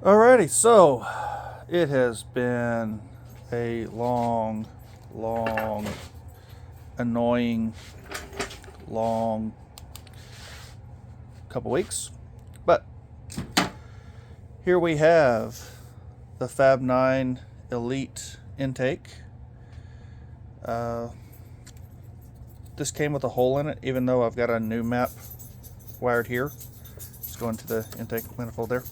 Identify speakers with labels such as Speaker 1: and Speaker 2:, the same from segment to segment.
Speaker 1: Alrighty, so it has been a long, annoying, long couple weeks. But here we have the Fab 9 Elite intake. This came with a hole in it, even though I've got a new map wired here. Let's go into the intake manifold there.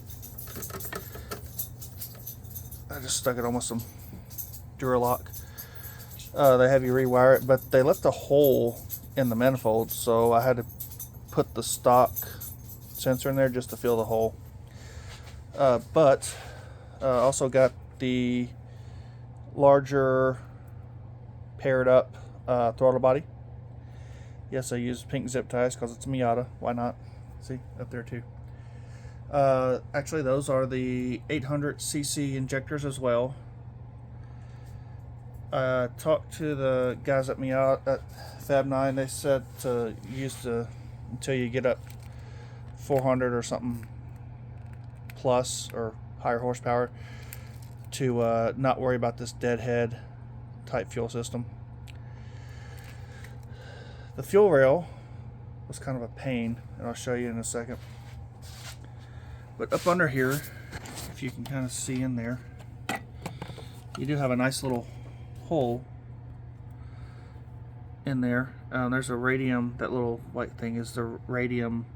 Speaker 1: I just stuck it on with some Duralock. They have you rewire it, but they left a hole in the manifold, so I had to put the stock sensor in there just to fill the hole. But also got the larger paired up throttle body. Yes, I use pink zip ties because it's a Miata. Why not? See, up there too. Actually, those are the 800cc injectors as well. Talked to the guys at Miata at Fab 9. They said to use until you get up 400 or something plus or higher horsepower to not worry about this deadhead type fuel system. The fuel rail was kind of a pain, and I'll show you in a second. But up under here, if you can kind of see in there, you do have a nice little hole in there. There's a radium, that little white thing is the radium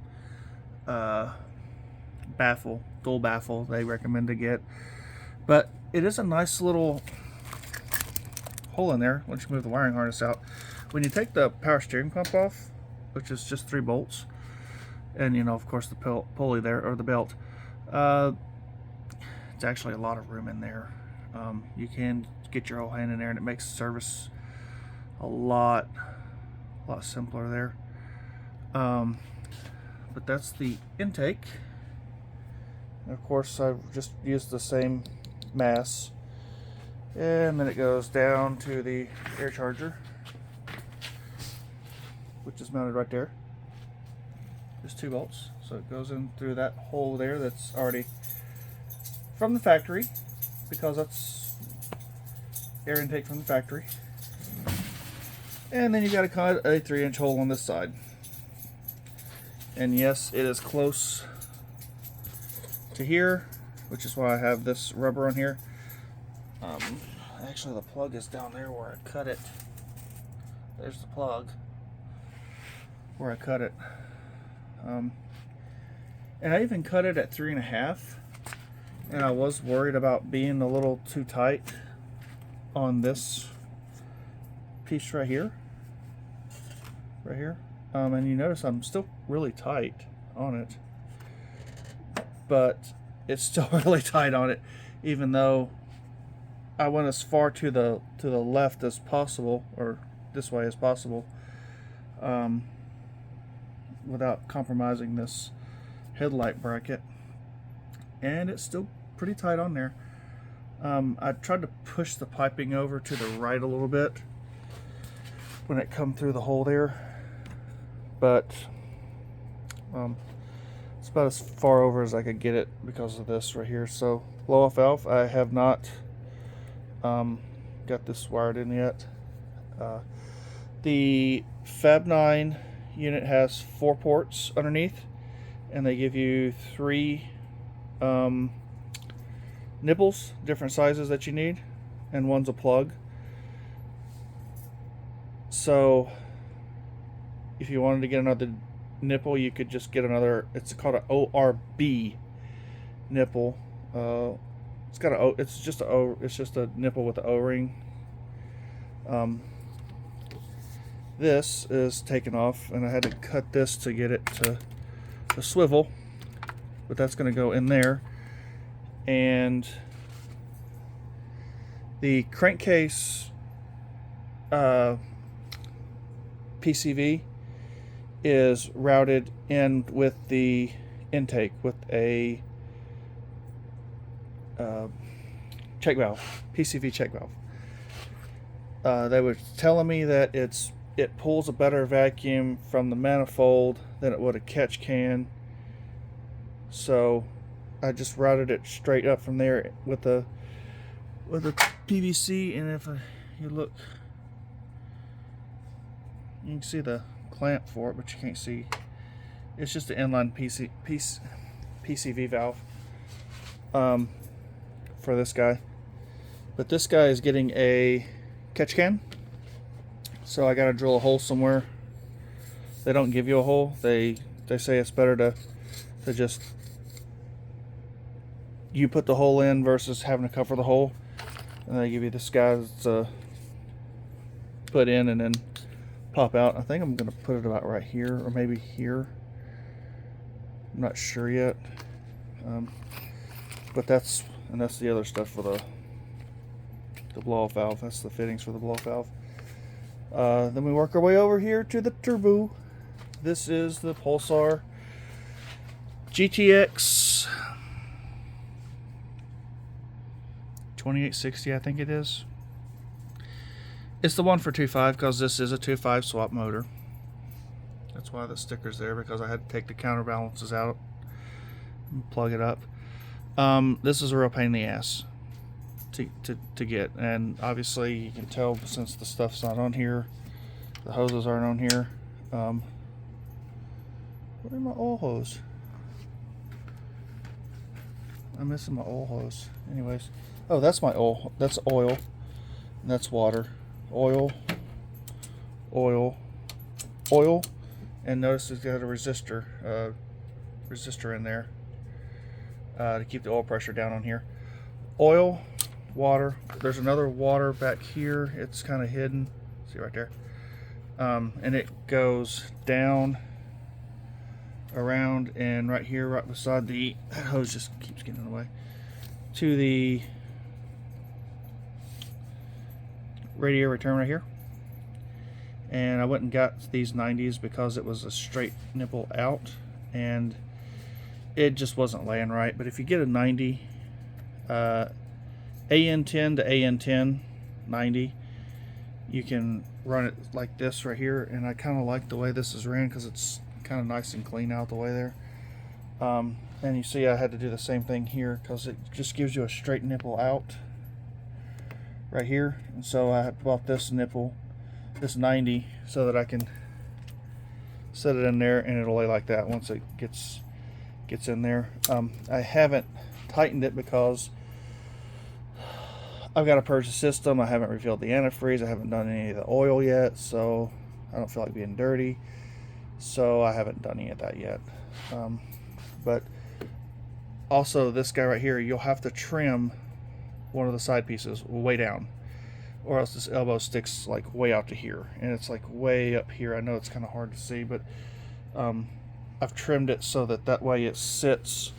Speaker 1: baffle, dual baffle they recommend to get. But it is a nice little hole in there once you move the wiring harness out. When you take the power steering pump off, which is just 3 bolts, and of course the pulley there, or the belt, it's actually a lot of room in there. You can get your whole hand in there, and it makes service a lot simpler there. But that's the intake. And of course, I've just used the same mass, and then it goes down to the air charger, which is mounted right there. Just 2 bolts, so it goes in through that hole there that's already from the factory, because that's air intake from the factory. And then you got to cut a 3-inch hole on this side. And yes, it is close to here, which is why I have this rubber on here. Actually, the plug is down there where I cut it. There's the plug where I cut it. And I even cut it at 3.5, and I was worried about being a little too tight on this piece right here. And you notice I'm still really tight on it, but it's still really tight on it, even though I went as far to the left as possible, or this way as possible, without compromising this headlight bracket, and it's still pretty tight on there. I tried to push the piping over to the right a little bit when it come through the hole there, but it's about as far over as I could get it because of this right here. So blow off valve, I have not got this wired in yet. The Fab 9 unit has 4 ports underneath, and they give you 3 nipples, different sizes that you need, and one's a plug. So if you wanted to get another nipple, you could just get another, it's called an ORB nipple. It's just a nipple with an O-ring. This is taken off, and I had to cut this to get it to swivel, but that's going to go in there. And the crankcase PCV is routed in with the intake with a check valve, PCV check valve. They were telling me that it pulls a better vacuum from the manifold than it would a catch can. So I just routed it straight up from there with the PVC, and if you look, you can see the clamp for it, but you can't see. It's just an inline PCV valve for this guy. But this guy is getting a catch can, so I got to drill a hole somewhere. They don't give you a hole. They say it's better to just you put the hole in versus having to cover the hole. And they give you this guy that's put in and then pop out. I think I'm going to put it about right here, or maybe here. I'm not sure yet. But that's the other stuff for the blow-off valve. That's the fittings for the blow-off valve. Then we work our way over here to the turbo. This is the Pulsar GTX 2860, I think it is. It's the one for 2.5 because this is a 2.5 swap motor. That's why the sticker's there, because I had to take the counterbalances out and plug it up. This is a real pain in the ass to get, and obviously you can tell since the stuff's not on here, the hoses aren't on here. Where's my oil hose? I'm missing my oil hose. Anyways, oh, that's my oil. That's oil, and that's water. Oil, oil, oil, and notice it's got a resistor in there to keep the oil pressure down on here. Oil, water. There's another water back here. It's kind of hidden. See right there. And it goes down, around, and right here, right beside the hose, just keeps getting in the way, to the radiator return right here. And I went and got these 90s because it was a straight nipple out and it just wasn't laying right. But if you get a 90, AN10 to AN10 90, you can run it like this right here, and I kind of like the way this is ran because it's kind of nice and clean out the way there. And you see I had to do the same thing here because it just gives you a straight nipple out right here, and so I bought this nipple, this 90, so that I can set it in there and it'll lay like that once it gets in there. I haven't tightened it because I've got to purge the system. I haven't refilled the antifreeze. I haven't done any of the oil yet, so I don't feel like being dirty, so I haven't done any of that yet. But also this guy right here, you'll have to trim one of the side pieces way down, or else this elbow sticks like way out to here, and it's like way up here. I know it's kind of hard to see, but I've trimmed it so that way it sits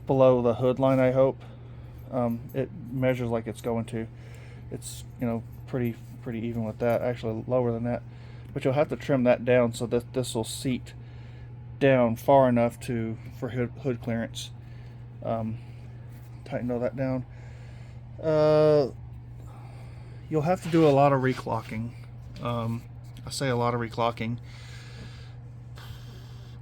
Speaker 1: below the hood line, I hope. It measures like it's going to. It's, you know, pretty even with that, actually lower than that, but you'll have to trim that down so that this will seat down far enough for hood clearance. Tighten all that down. You'll have to do a lot of reclocking. I say a lot of reclocking.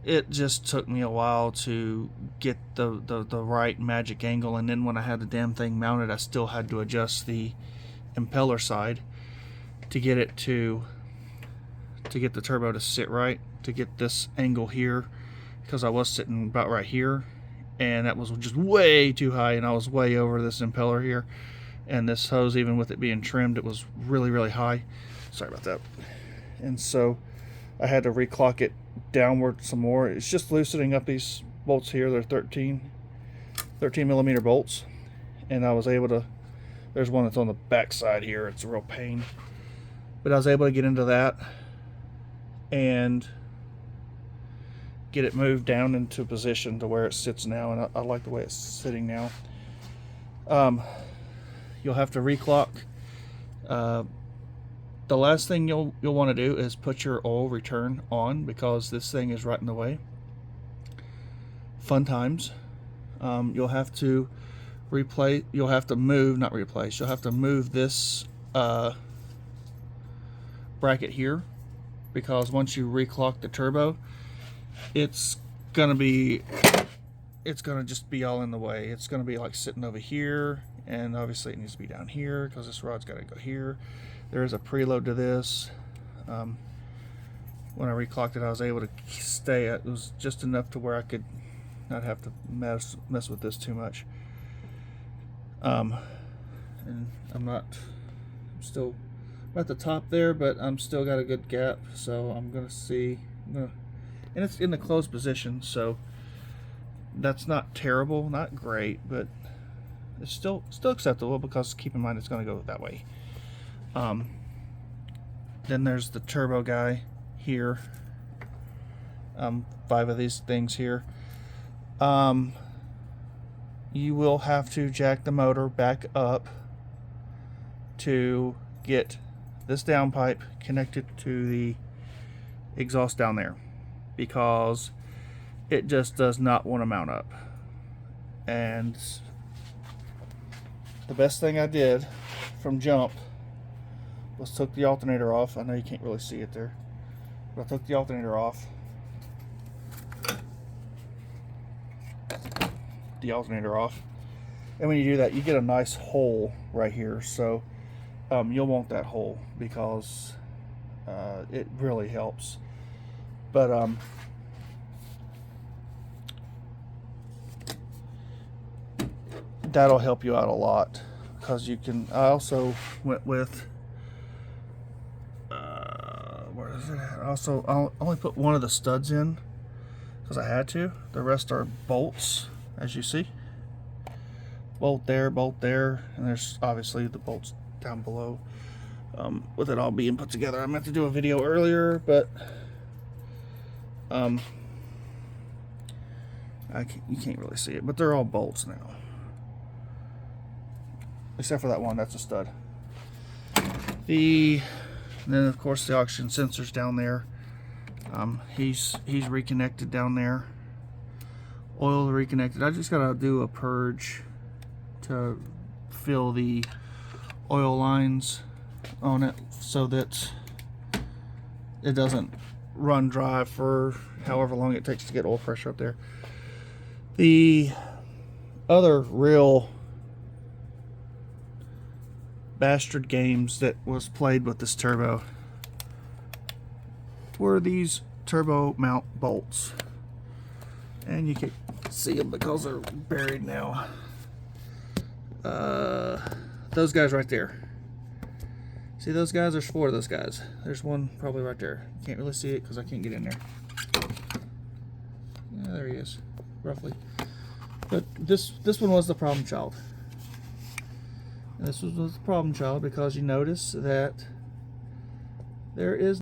Speaker 1: It just took me a while to get the right magic angle, and then when I had the damn thing mounted, I still had to adjust the impeller side to get it to get the turbo to sit right, to get this angle here, because I was sitting about right here, and that was just way too high, and I was way over this impeller here, and this hose, even with it being trimmed, it was really high. Sorry about that. And so I had to reclock it downward some more. It's just loosening up these bolts here. They're 13 millimeter bolts, and I was able to, there's one that's on the back side here, it's a real pain, but I was able to get into that and get it moved down into position to where it sits now, and I like the way it's sitting now. You'll have to reclock. The last thing you'll want to do is put your oil return on, because this thing is right in the way. Fun times. You'll have to replace. You'll have to move, not replace. You'll have to move this bracket here, because once you reclock the turbo, it's gonna be it's going to just be all in the way. It's going to be like sitting over here, and obviously it needs to be down here because this rod's got to go here. There is a preload to this. When I reclocked it, I was able to stay at, it was just enough to where I could not have to mess with this too much. And I'm still at the top there, but I'm still got a good gap, so I'm gonna see, and it's in the closed position, so that's not terrible, not great, but it's still acceptable, because keep in mind it's going to go that way. Then there's the turbo guy here. 5 of these things here. You will have to jack the motor back up to get this downpipe connected to the exhaust down there, because it just does not want to mount up. And the best thing I did from jump was took the alternator off. I know you can't really see it there, but I took the alternator off. And when you do that, you get a nice hole right here. So you'll want that hole, because it really helps. But that'll help you out a lot, because you can. I also went with where is it at? I'll only put one of the studs in because I had to. The rest are bolts, as you see. Bolt there, and there's obviously the bolts down below. With it all being put together, I meant to do a video earlier, but you can't really see it, but they're all bolts now, except for that one. That's a stud. And then of course the oxygen sensor's down there. He's reconnected down there. Oil reconnected. I just gotta do a purge to fill the oil lines on it so that it doesn't run dry for however long it takes to get oil pressure up there. The other real bastard games that was played with this turbo were these turbo mount bolts, and you can see them because they're buried now. Those guys right there. See those guys? There's 4 of those guys. There's one probably right there. You can't really see it because I can't get in there. Yeah, there he is, roughly. But this one was the problem child. And this was the problem child because you notice that there is